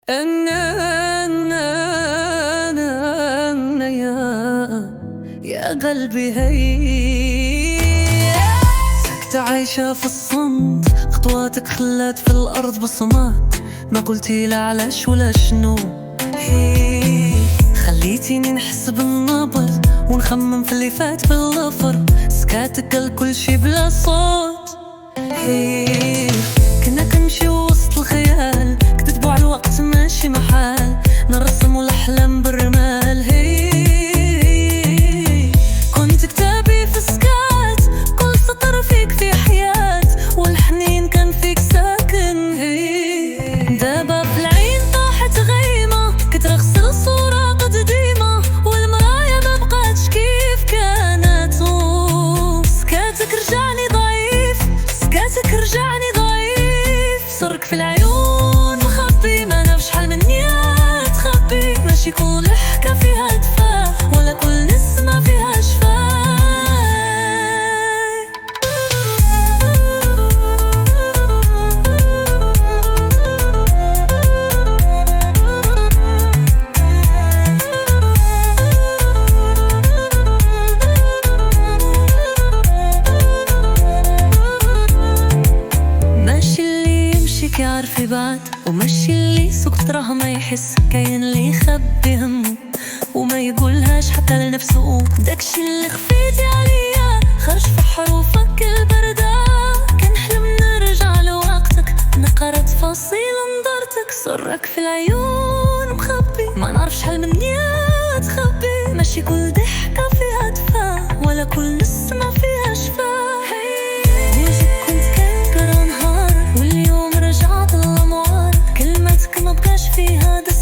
أنا يا قلبي هي سكتة عايشة في الصمت، خطواتك خلات في الأرض بصمات، ما قلتي لا علاش ولا شنو. خليتيني نحس بالنبض ونخمم في اللي فات بالظفر، سكاتك قال كل شي بلا صوت. كنا كنمشي وسط الخيال، كتبوا على الوقت ماشي محال، نرسم الأحلام بالرمال. كنت كتابي في سكات، كل سطر فيك في حياة، والحنين كان فيك ساكن. دابا في العين طاحت غيمة، كتغسل صورة قديمة، والمرايا ما بقاتش كيف كانت. سكاتك رجعني ضعيف، سكاتك رجعني ضعيف، صرك في العيون مخبي، ما نعرف شحال من نية تخبي. ماشي كل حكا فيها دفاع، ولا كل نسمة فيها شفاء. ماشي اللي يمشي كيعرف يبعد، وماشي اللي سكت راه ما يحس، كاين اللي يخبي همه وما يقولهاش حتى لنفسه. داكشي اللي خفيتي عليا خرج في حروفك البردة، كنحلم نرجع لوقتك، نقرا تفاصيل نظرتك. سرك في العيون مخبي، ما نعرف شحال من نية تخبي. ماشي كل ضحكة فيها دفاع، ولا كل نسمة فيها شفاء. كنت كنقرا نهار، واليوم رجعت الأموال، كلمتك ما بقاش فيها دفاع.